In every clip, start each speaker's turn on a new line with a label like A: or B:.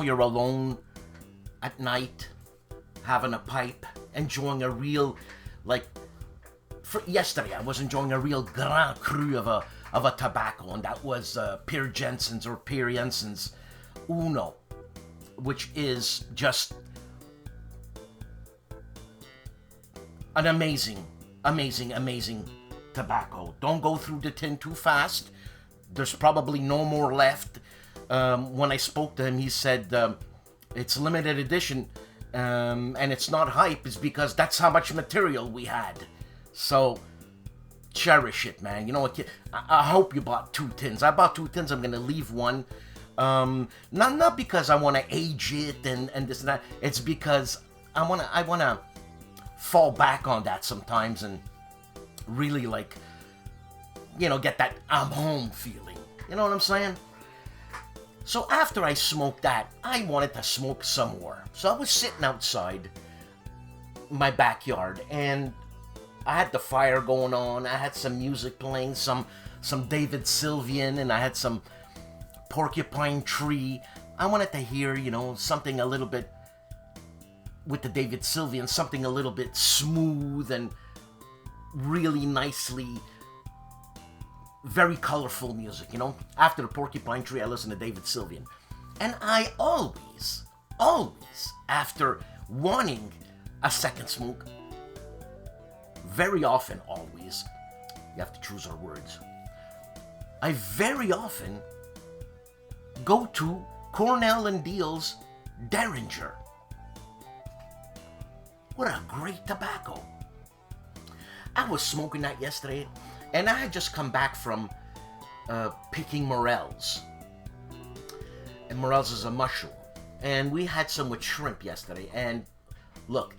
A: you're alone at night, having a pipe, enjoying a real, like, for yesterday I was enjoying a real Grand Cru of a tobacco, and that was Pierre Jensen's or Pierre Jensen's Uno, which is just an amazing tobacco. Don't go through the tin too fast. There's probably no more left. When I spoke to him, he said it's limited edition, and it's not hype. It's because that's how much material we had. So cherish it, man. You know what? I hope you bought 2 tins. I bought 2 tins. I'm gonna leave one. Not because I want to age it and this and that. It's because I wanna fall back on that sometimes and really, like, you know, get that I'm home feeling. You know what I'm saying? So after I smoked that, I wanted to smoke some more. So I was sitting outside my backyard, and I had the fire going on. I had some music playing, some David Sylvian, and I had some Porcupine Tree. I wanted to hear, you know, something a little bit with the David Sylvian, something a little bit smooth and really nicely, very colorful music, you know. After the Porcupine Tree, I listen to David Sylvian. And I always, after wanting a second smoke, very often, always, you have to choose our words, I very often go to Cornell and Deal's Derringer. What a great tobacco. I was smoking that yesterday, and I had just come back from picking morels. And morels is a mushroom. And we had some with shrimp yesterday. And look,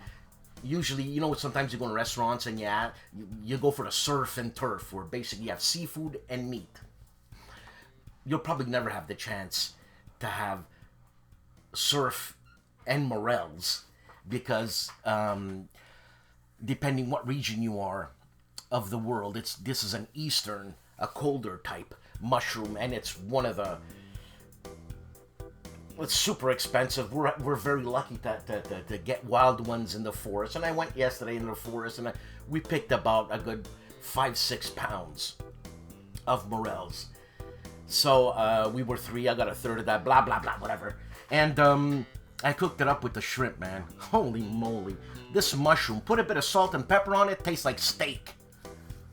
A: usually, you know, sometimes you go to restaurants and you go for the surf and turf, where basically you have seafood and meat. You'll probably never have the chance to have surf and morels, because depending what region you are of the world, this is an eastern, a colder type mushroom, and it's one of the, it's super expensive. We're very lucky to get wild ones in the forest, and I went yesterday in the forest, and we picked about a good 5-6 pounds of morels. So we were 3, I got a third of that, blah blah blah, whatever. And I cooked it up with the shrimp, man. Holy moly. This mushroom, put a bit of salt and pepper on it, tastes like steak.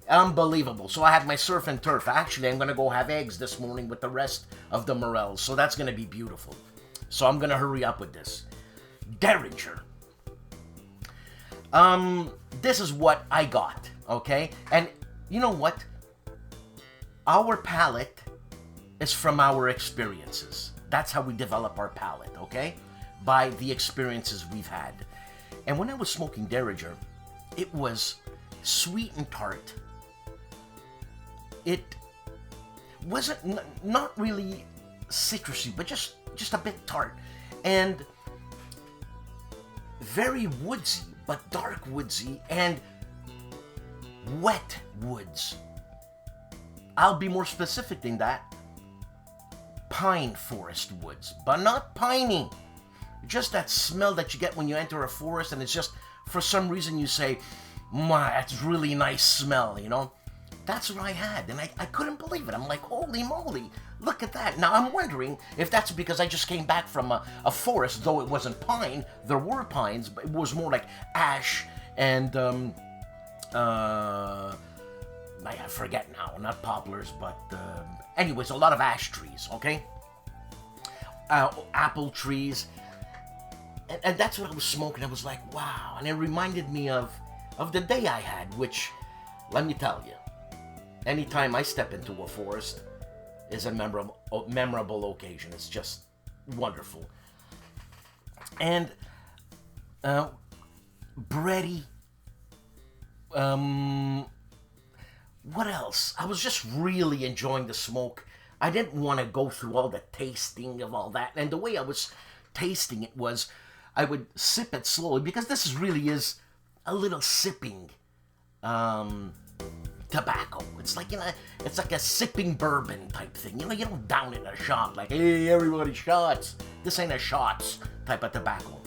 A: Unbelievable. So I had my surf and turf. Actually, I'm going to go have eggs this morning with the rest of the morels. So that's going to be beautiful. So I'm going to hurry up with this. Derringer. This is what I got, okay? And you know what? Our palate is from our experiences. That's how we develop our palate, okay? By the experiences we've had. And when I was smoking Derringer, it was sweet and tart. It wasn't not really citrusy, but just a bit tart, and very woodsy, but dark woodsy and wet woods. I'll be more specific than that. Pine forest woods, but not piney. Just that smell that you get when you enter a forest, and it's just, for some reason you say, my, that's really nice smell, you know? That's what I had, and I couldn't believe it. I'm like, holy moly, look at that. Now, I'm wondering if that's because I just came back from a forest, though it wasn't pine. There were pines, but it was more like ash and, I forget now, not poplars, but, anyways, a lot of ash trees, okay? Apple trees. And that's what I was smoking. I was like, wow. And it reminded me of the day I had, which, let me tell you, anytime I step into a forest is a memorable occasion. It's just wonderful. And bready. What else? I was just really enjoying the smoke. I didn't want to go through all the tasting of all that. And the way I was tasting it was, I would sip it slowly, because this really is a little sipping tobacco. It's like, it's like a sipping bourbon type thing. You don't down it in a shot like, hey, everybody shots. This ain't a shots type of tobacco.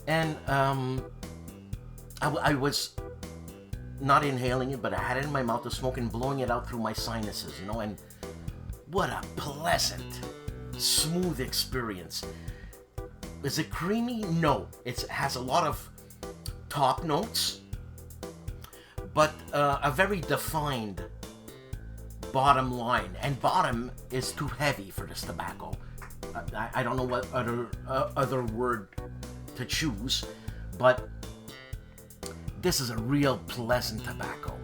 A: And I was not inhaling it, but I had it in my mouth, was smoking, blowing it out through my sinuses, and what a pleasant, smooth experience. Is it creamy? No. It has a lot of top notes, but a very defined bottom line. And bottom is too heavy for this tobacco. I don't know what other word to choose, but this is a real pleasant tobacco,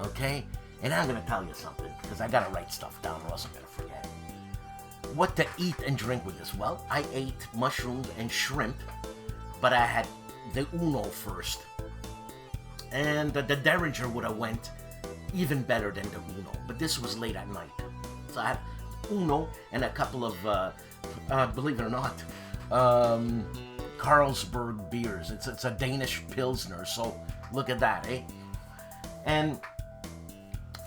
A: okay? And I'm gonna tell you something, because I gotta write stuff down or else I'm gonna forget. What to eat and drink with this? Well, I ate mushrooms and shrimp, but I had the Uno first. And the Derringer would have went even better than the Uno, but this was late at night. So I had Uno and a couple of, believe it or not, Carlsberg beers. It's a Danish Pilsner, so look at that, eh? And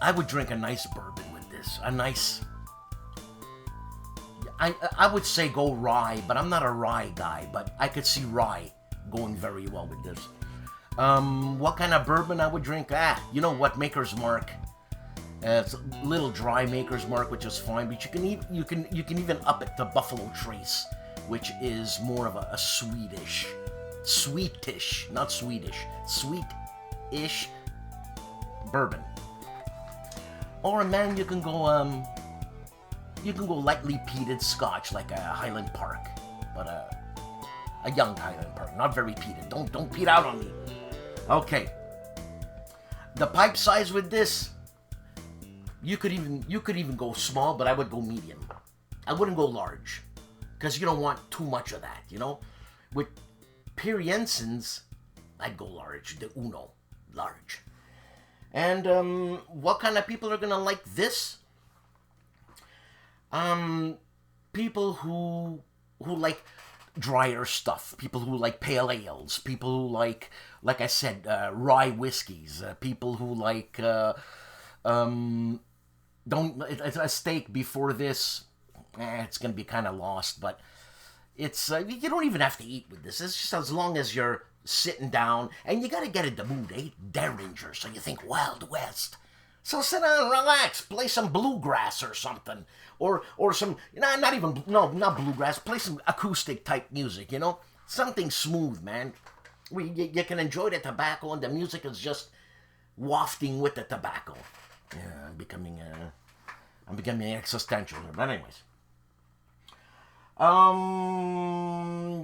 A: I would drink a nice bourbon with this. A nice... I would say go rye, but I'm not a rye guy, but I could see rye going very well with this. What kind of bourbon I would drink? You know what? Maker's Mark. It's a little dry Maker's Mark, which is fine, but you can even up it to Buffalo Trace, which is more of a sweetish, not Swedish, sweet-ish bourbon. Or man, you can go lightly peated Scotch, like a Highland Park, but a young Highland Park, not very peated. Don't peat out on me. Okay. The pipe size with this, you could even go small, but I would go medium. I wouldn't go large, because you don't want too much of that, With Pierre Jensen's, I'd go large, the Uno, large. And what kind of people are gonna like this? People who like drier stuff, people who like pale ales, people who like I said, rye whiskeys, people who like a steak before this. It's gonna be kind of lost, but it's you don't even have to eat with this. It's just as long as you're sitting down, and you gotta get in the mood, eh? Derringer, so you think Wild West. So sit down, relax, play some bluegrass or something, or some not bluegrass. Play some acoustic type music, something smooth, man. You can enjoy the tobacco, and the music is just wafting with the tobacco. Yeah, I'm becoming existential here, but anyways.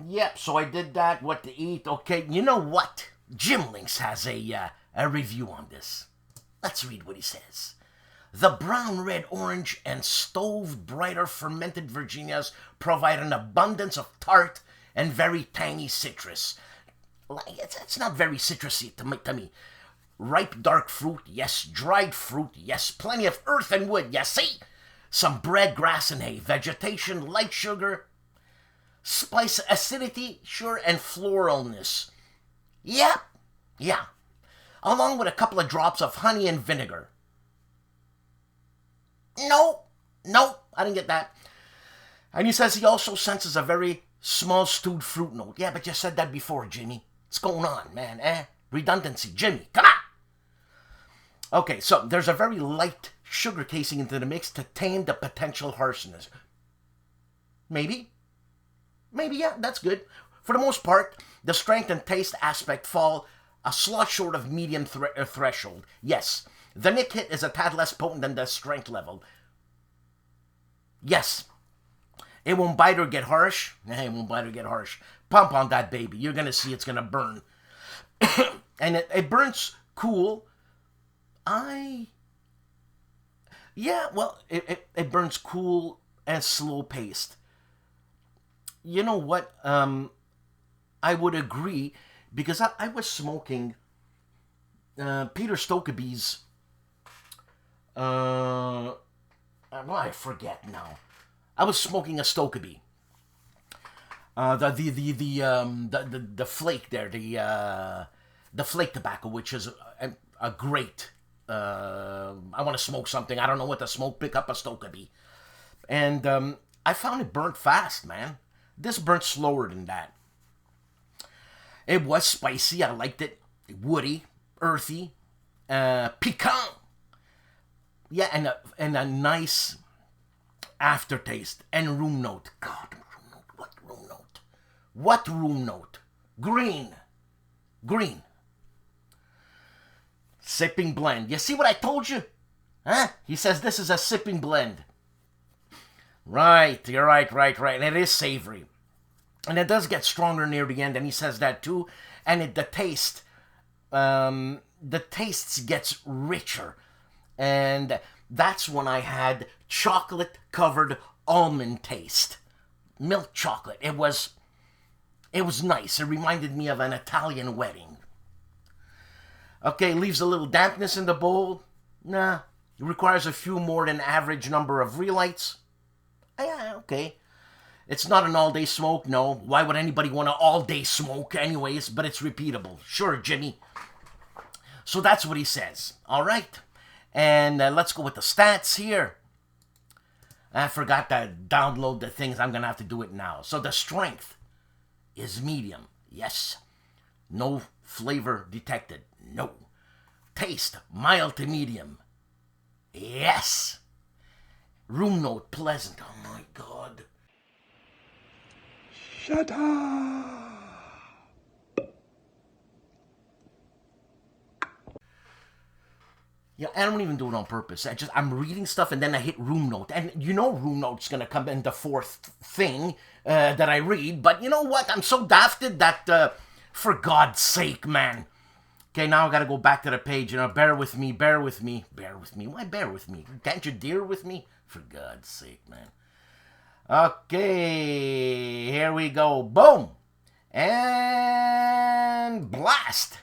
A: Yep, so I did that, what to eat. Okay, you know what? Jim Links has a review on this. Let's read what he says. The brown, red, orange, and stove brighter fermented Virginias provide an abundance of tart and very tangy citrus. It's not very citrusy to me. Ripe dark fruit, yes. Dried fruit, yes. Plenty of earth and wood, yes. See? Some bread, grass, and hay. Vegetation, light sugar. Spice, acidity, sure, and floralness. Yeah. Along with a couple of drops of honey and vinegar. No, I didn't get that. And he says he also senses a very small stewed fruit note. Yeah, but you said that before, Jimmy. What's going on, man, Redundancy. Jimmy, come on! Okay, so there's a very light sugar casing into the mix to tame the potential harshness. Maybe, yeah, that's good. For the most part, the strength and taste aspect fall a slot short of medium threshold. Yes, the nick hit is a tad less potent than the strength level. Yes, it won't bite or get harsh. It won't bite or get harsh. Pump on that baby. You're going to see it's going to burn. And it burns cool. It burns cool and slow-paced. You know what? I would agree, because I was smoking Peter Stokkebye's, I forget now. I was smoking a Stokkebye. The flake there, the flake tobacco, which is a great, I want to smoke something. I don't know what to smoke. Pick up a Stokkebye. And I found it burnt fast, man. This burnt slower than that. It was spicy. I liked it. Woody, earthy, piquant. Yeah, and a nice aftertaste and room note. God, room note. What room note? What room note? Green. Sipping blend. You see what I told you? Huh? He says this is a sipping blend. Right, you're right. And it is savory. And it does get stronger near the end, and he says that too. And the taste, the tastes gets richer. And that's when I had chocolate-covered almond taste. Milk chocolate. It was nice. It reminded me of an Italian wedding. Okay, leaves a little dampness in the bowl. Nah, it requires a few more than average number of relights. Yeah, okay. It's not an all-day smoke, no. Why would anybody want an all-day smoke anyways? But it's repeatable. Sure, Jimmy. So that's what he says. All right. And let's go with the stats here. I forgot to download the things. I'm going to have to do it now. So the strength is medium. Yes. No flavor detected. No. Taste, mild to medium. Yes. Room note, pleasant. Oh, my God. Shut up. Yeah, I don't even do it on purpose. I'm reading stuff and then I hit room note. And you know room note's going to come in the fourth thing that I read. But you know what? I'm so dafted that, for God's sake, man. Okay, now I got to go back to the page. Bear with me. Why bear with me? Can't you deal with me? For God's sake, man. Okay, here we go. Boom. And blast.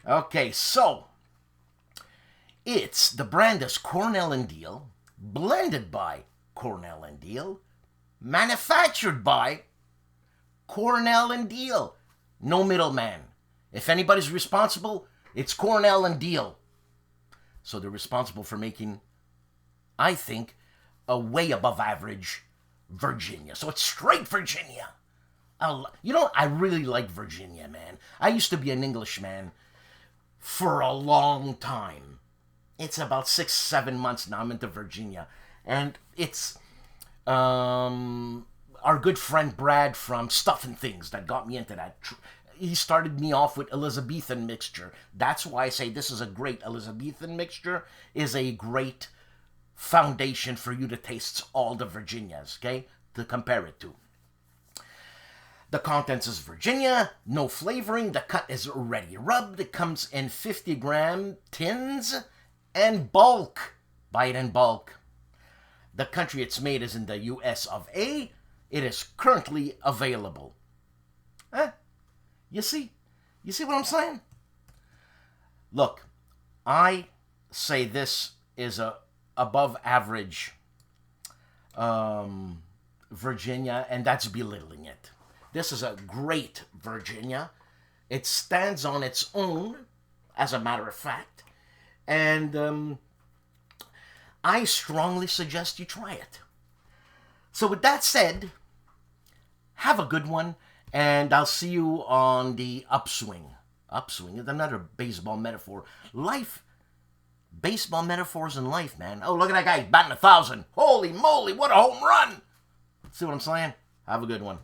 A: Okay, so the brand is Cornell and Deal, blended by Cornell and Deal, manufactured by Cornell and Deal. No middleman. If anybody's responsible, it's Cornell and Deal. So they're responsible for making, I think, a way above average Virginia. So it's straight Virginia. I really like Virginia, man. I used to be an Englishman for a long time. It's about 6-7 months now I'm into Virginia. And it's our good friend Brad from Stuff and Things that got me into that. He started me off with Elizabethan mixture. That's why I say this is a great Elizabethan mixture, is a great foundation for you to taste all the Virginias, okay? To compare it to. The contents is Virginia, no flavoring, the cut is ready rubbed, it comes in 50-gram tins and bulk. Buy it in bulk. The country it's made is in the US of A. It is currently available. Huh? You see what I'm saying? Look, I say this is a above average Virginia, and that's belittling it. This is a great Virginia. It stands on its own, as a matter of fact. And I strongly suggest you try it. So with that said, have a good one, and I'll see you on the upswing. Upswing is another baseball metaphor. Life. Baseball metaphors in life, man. Oh, look at that guy batting 1,000. Holy moly, what a home run. See what I'm saying? Have a good one.